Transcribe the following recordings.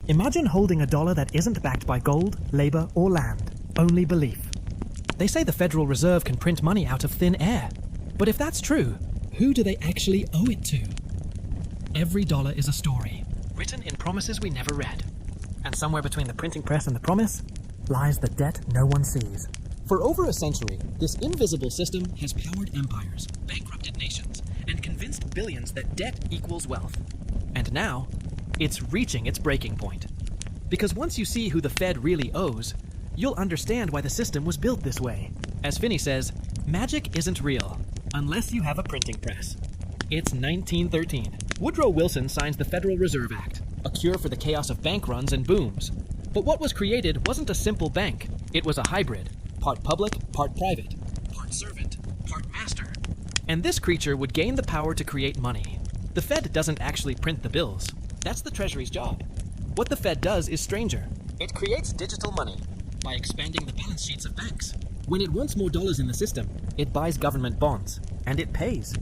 Imagine holding a dollar that isn't backed by gold, labor, or land, only belief. They say the Federal Reserve can print money out of thin air. But if that's true, who do they actually owe it to? Every dollar is a story, written in promises we never read. And somewhere between the printing press and the promise lies the debt no one sees. For over a century, this invisible system has powered empires, bankrupted nations, and convinced billions that debt equals wealth. And now, it's reaching its breaking point. Because once you see who the Fed really owes, you'll understand why the system was built this way. As Finny says, magic isn't real unless you have a printing press. It's 1913. Woodrow Wilson signs the Federal Reserve Act, a cure for the chaos of bank runs and booms. But what was created wasn't a simple bank. It was a hybrid, part public, part private, part servant, part master. And this creature would gain the power to create money. The Fed doesn't actually print the bills. That's the Treasury's job. What the Fed does is stranger. It creates digital money by expanding the balance sheets of banks. When it wants more dollars in the system, it buys government bonds, and it pays.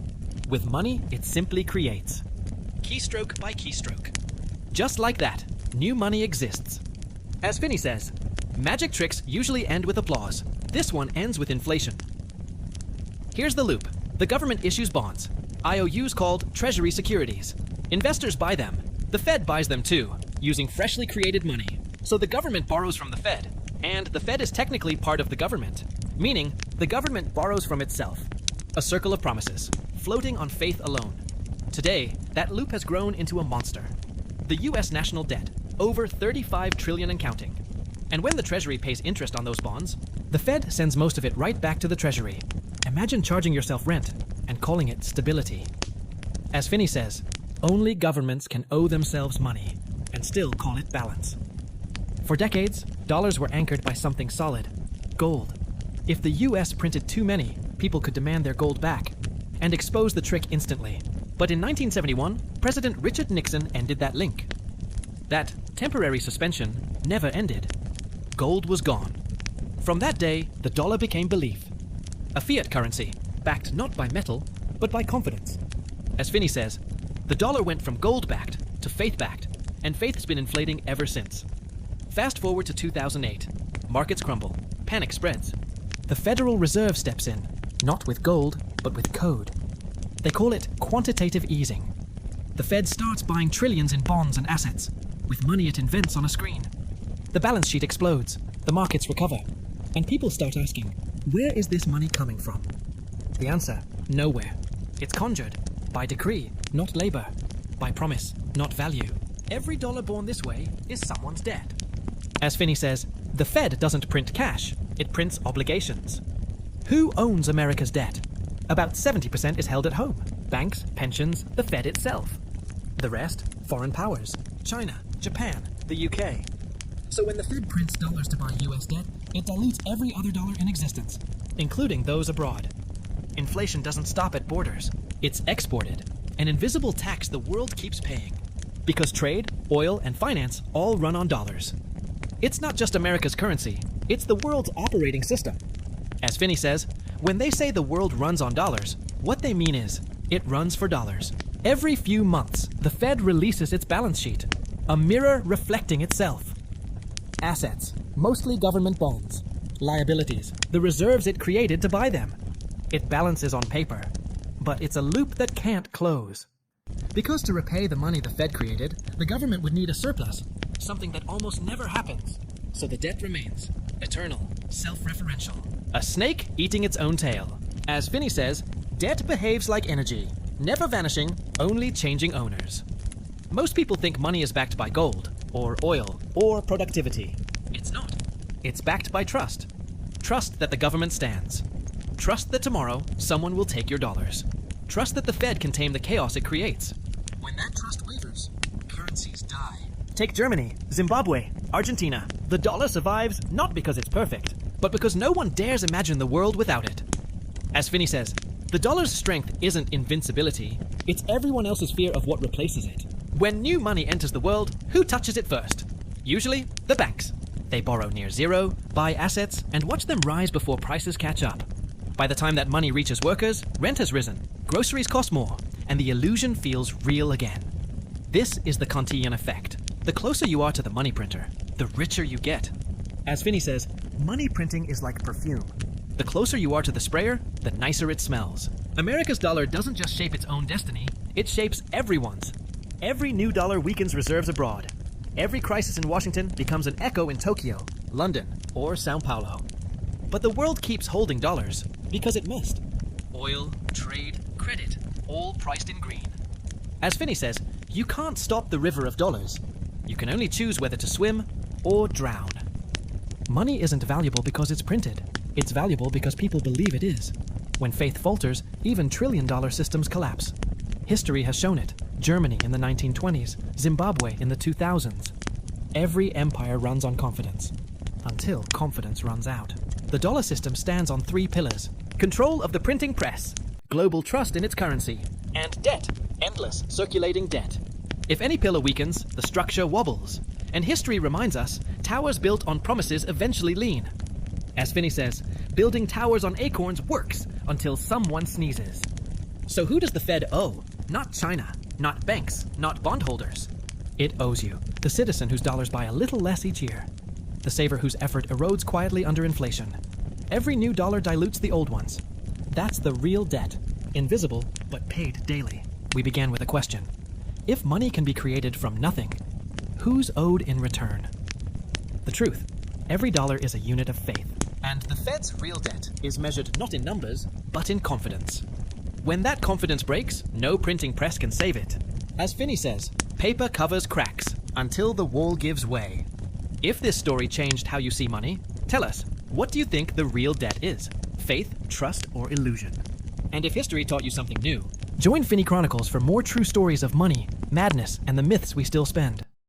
With money, it simply creates. Keystroke by keystroke. Just like that, new money exists. As Finny says, magic tricks usually end with applause. This one ends with inflation. Here's the loop. The government issues bonds, IOUs called Treasury securities. Investors buy them. The Fed buys them too, using freshly created money. So the government borrows from the Fed, and the Fed is technically part of the government, meaning the government borrows from itself. A circle of promises, floating on faith alone. Today, that loop has grown into a monster. The US national debt, over $35 trillion and counting. And when the Treasury pays interest on those bonds, the Fed sends most of it right back to the Treasury. Imagine charging yourself rent and calling it stability. As Finny says, only governments can owe themselves money and still call it balance. For decades, dollars were anchored by something solid, gold. If the US printed too many, people could demand their gold back and expose the trick instantly. But in 1971, President Richard Nixon ended that link. That temporary suspension never ended. Gold was gone. From that day, the dollar became belief. A fiat currency, backed not by metal, but by confidence. As Finny says, the dollar went from gold-backed to faith-backed, and faith's been inflating ever since. Fast forward to 2008. Markets crumble. Panic spreads. The Federal Reserve steps in, not with gold, but with code. They call it quantitative easing. The Fed starts buying trillions in bonds and assets, with money it invents on a screen. The balance sheet explodes, the markets recover, and people start asking, where is this money coming from? The answer, nowhere. It's conjured, by decree, not labor, by promise, not value. Every dollar born this way is someone's debt. As Finny says, the Fed doesn't print cash, it prints obligations. Who owns America's debt? About 70% is held at home. Banks, pensions, the Fed itself. The rest, foreign powers. China, Japan, the UK. So when the Fed prints dollars to buy US debt, it dilutes every other dollar in existence, including those abroad. Inflation doesn't stop at borders. It's exported, an invisible tax the world keeps paying. Because trade, oil, and finance all run on dollars. It's not just America's currency, it's the world's operating system. As Finny says, when they say the world runs on dollars, what they mean is, it runs for dollars. Every few months, the Fed releases its balance sheet, a mirror reflecting itself. Assets, mostly government bonds. Liabilities, the reserves it created to buy them. It balances on paper, but it's a loop that can't close. Because to repay the money the Fed created, the government would need a surplus, something that almost never happens. So the debt remains, eternal, self-referential. A snake eating its own tail. As Finny says, debt behaves like energy, never vanishing, only changing owners. Most people think money is backed by gold, or oil, or productivity. It's not. It's backed by trust. Trust that the government stands. Trust that tomorrow, someone will take your dollars. Trust that the Fed can tame the chaos it creates. When that trust wavers, currencies die. Take Germany, Zimbabwe, Argentina. The dollar survives not because it's perfect, but because no one dares imagine the world without it. As Finny says, the dollar's strength isn't invincibility, it's everyone else's fear of what replaces it. When new money enters the world, who touches it first? Usually, the banks. They borrow near zero, buy assets, and watch them rise before prices catch up. By the time that money reaches workers, rent has risen, groceries cost more, and the illusion feels real again. This is the Kantian effect. The closer you are to the money printer, the richer you get. As Finny says, money printing is like perfume. The closer you are to the sprayer, the nicer it smells. America's dollar doesn't just shape its own destiny, it shapes everyone's. Every new dollar weakens reserves abroad. Every crisis in Washington becomes an echo in Tokyo, London, or Sao Paulo. But the world keeps holding dollars because it must. Oil, trade, credit, all priced in green. As Finny says, you can't stop the river of dollars. You can only choose whether to swim or drown. Money isn't valuable because it's printed. It's valuable because people believe it is. When faith falters, even trillion-dollar systems collapse. History has shown it. Germany in the 1920s, Zimbabwe in the 2000s. Every empire runs on confidence, until confidence runs out. The dollar system stands on 3 pillars: control of the printing press, global trust in its currency, and debt, endless circulating debt. If any pillar weakens, the structure wobbles. And history reminds us, towers built on promises eventually lean. As Finny says, building towers on acorns works until someone sneezes. So who does the Fed owe? Not China, not banks, not bondholders. It owes you, the citizen whose dollars buy a little less each year. The saver whose effort erodes quietly under inflation. Every new dollar dilutes the old ones. That's the real debt, invisible but paid daily. We began with a question. If money can be created from nothing, who's owed in return? The truth, every dollar is a unit of faith. And the Fed's real debt is measured not in numbers, but in confidence. When that confidence breaks, no printing press can save it. As Finny says, paper covers cracks until the wall gives way. If this story changed how you see money, tell us, what do you think the real debt is? Faith, trust, or illusion? And if history taught you something new, join Finny Chronicles for more true stories of money, madness, and the myths we still spend.